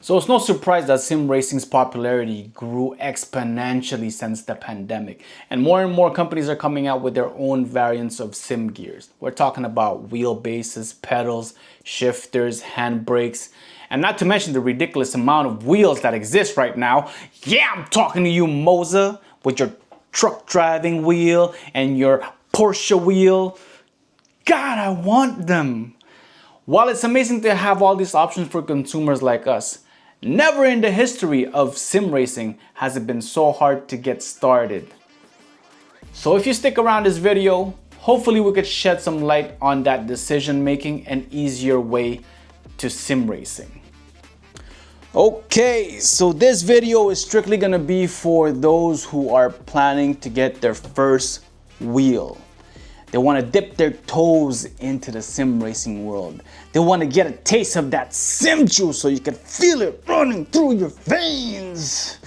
So it's no surprise that sim racing's popularity grew exponentially since the pandemic, and more companies are coming out with their own variants of sim gears. We're talking about wheelbases, pedals, shifters, handbrakes, and not to mention the ridiculous amount of wheels that exist right now. Yeah, I'm talking to you, Moza, with your truck driving wheel and your Porsche wheel. God, I want them. While it's amazing to have all these options for consumers like us, never in the history of sim racing has it been so hard to get started. So if you stick around this video, hopefully we could shed some light on that decision making and easier way to sim racing. Okay, so this video is strictly gonna be for those who are planning to get their first wheel. They want to dip their toes into the sim racing world. They want to get a taste of that sim juice so you can feel it running through your veins.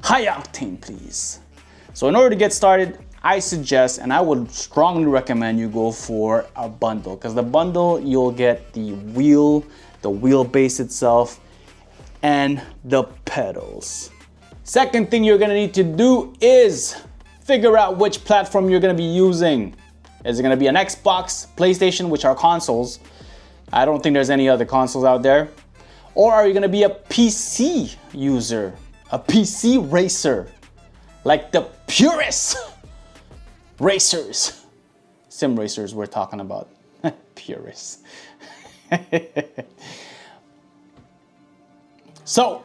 High octane, please. So in order to get started, I suggest, and I would strongly recommend you go for a bundle, because the bundle, you'll get the wheel, the wheelbase itself, and the pedals. Second thing you're gonna need to do is figure out which platform you're gonna be using. Is it gonna be an Xbox, PlayStation, which are consoles? I don't think there's any other consoles out there. Or are you gonna be a PC user, a PC racer, like the purist racers, sim racers we're talking about, purists. So,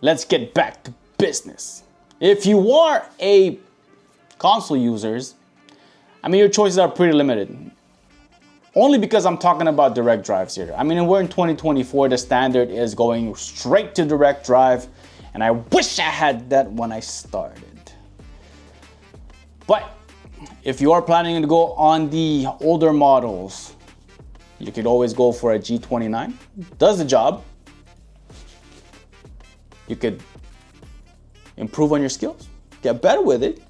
let's get back to business. If you are a console users, I mean, your choices are pretty limited. Only because I'm talking about direct drives here. I mean, we're in 2024, the standard is going straight to direct drive, and I wish I had that when I started. But if you are planning to go on the older models, you could always go for a G29. Does the job. You could improve on your skills, get better with it,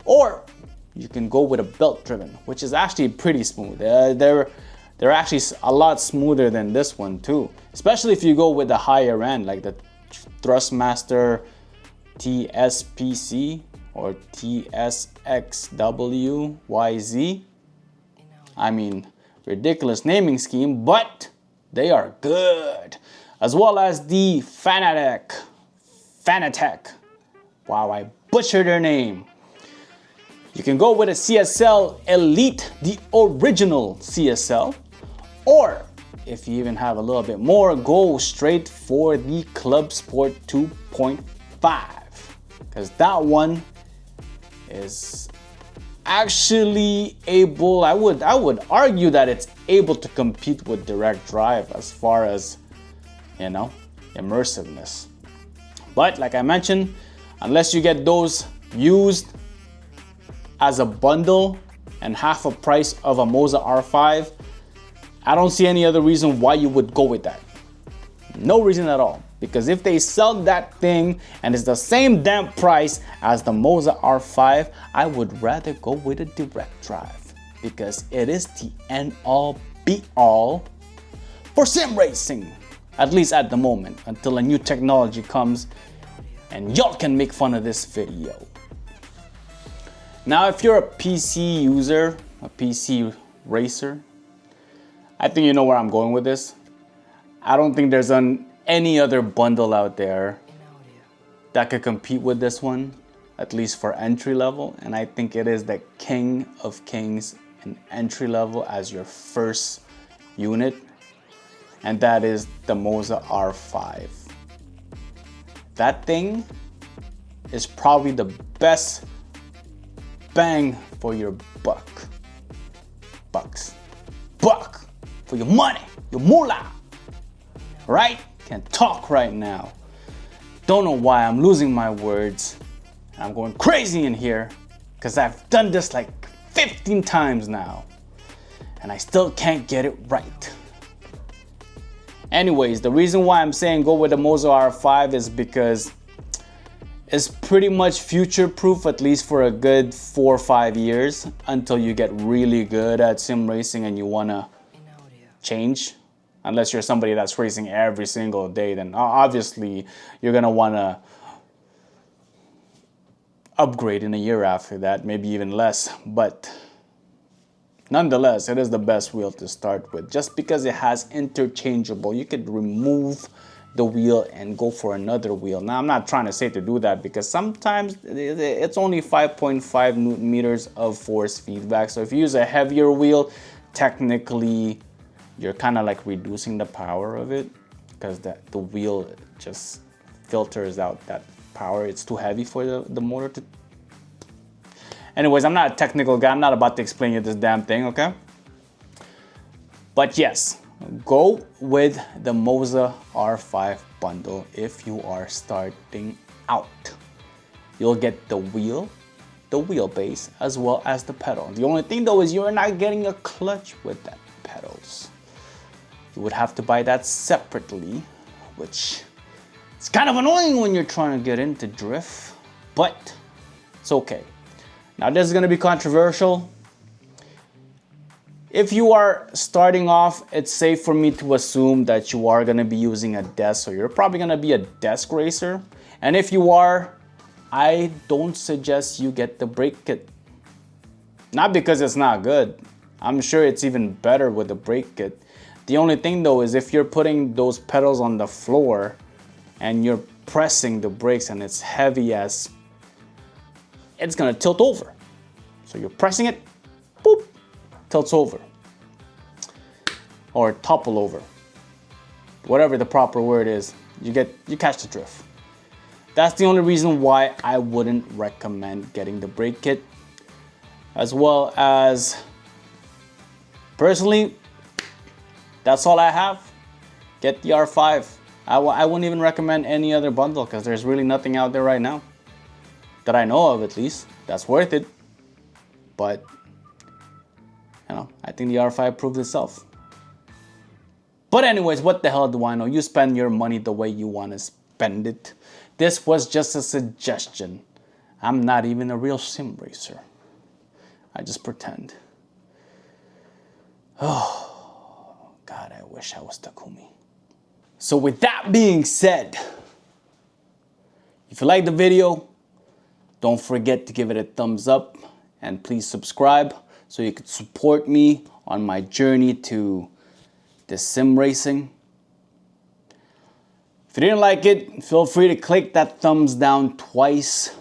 or you can go with a belt driven, which is actually pretty smooth. They're actually a lot smoother than this one too, especially if you go with the higher end, like the Thrustmaster TSPC or TSXWYZ. I mean, ridiculous naming scheme, but they are good. As well as the Fanatec. Wow, I butchered their name. You can go with a CSL Elite, the original CSL, or if you even have a little bit more, go straight for the Club Sport 2.5, because that one is actually able, I would argue that it's able to compete with direct drive as far as, you know, immersiveness. But like I mentioned, unless you get those used as a bundle and half a price of a Moza R5, I don't see any other reason why you would go with that. No reason at all. Because if they sell that thing and it's the same damn price as the Moza R5, I would rather go with a direct drive, because it is the end all be all for sim racing. At least at the moment, until a new technology comes and y'all can make fun of this video. Now, if you're a PC user, a PC racer, I think you know where I'm going with this. I don't think there's any other bundle out there that could compete with this one, at least for entry level. And I think it is the king of kings in entry level as your first unit. And that is the Moza R5. That thing is probably the best bang for your buck. Buck for your money, your moolah. Right? Can't talk right now. Don't know why I'm losing my words. I'm going crazy in here because I've done this like 15 times now and I still can't get it right. Anyways, the reason why I'm saying go with the Moza R5 is because it's pretty much future proof, at least for a good 4 or 5 years, until you get really good at sim racing and you wanna change. Unless you're somebody that's racing every single day, then obviously you're gonna wanna upgrade in a year after that, maybe even less. But nonetheless, it is the best wheel to start with, just because it has interchangeable. You could remove the wheel and go for another wheel. Now, I'm not trying to say to do that, because sometimes it's only 5.5 Newton meters of force feedback. So if you use a heavier wheel, technically you're kind of like reducing the power of it, because the wheel just filters out that power. It's too heavy for the motor to. Anyways, I'm not a technical guy. I'm not about to explain you this damn thing, okay? But yes, go with the Moza R5 bundle if you are starting out. You'll get the wheel, the wheelbase, as well as the pedal. The only thing though is you're not getting a clutch with that pedals. You would have to buy that separately, which is kind of annoying when you're trying to get into drift, but it's okay. Now this is going to be controversial. If you are starting off, it's safe for me to assume that you are going to be using a desk, so you're probably going to be a desk racer. And if you are, I don't suggest you get the brake kit. Not because it's not good. I'm sure it's even better with the brake kit. The only thing though is if you're putting those pedals on the floor and you're pressing the brakes and it's heavy as, it's gonna tilt over. So you're pressing it, boop, tilts over. Or topple over. Whatever the proper word is, you catch the drift. That's the only reason why I wouldn't recommend getting the brake kit. As well as, personally, that's all I have. Get the R5. I wouldn't even recommend any other bundle, because there's really nothing out there right now, that I know of at least, that's worth it. But, you know, I think the R5 proved itself. But anyways, what the hell do I know? You spend your money the way you want to spend it. This was just a suggestion. I'm not even a real sim racer. I just pretend. Oh, God, I wish I was Takumi. So with that being said, if you like the video, don't forget to give it a thumbs up, and please subscribe so you can support me on my journey to the sim racing. If you didn't like it, feel free to click that thumbs down twice,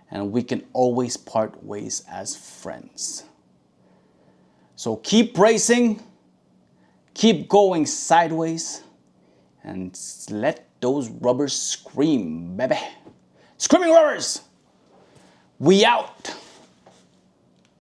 and we can always part ways as friends. So keep racing, keep going sideways, and let those rubbers scream, baby. Screaming rubbers! We out!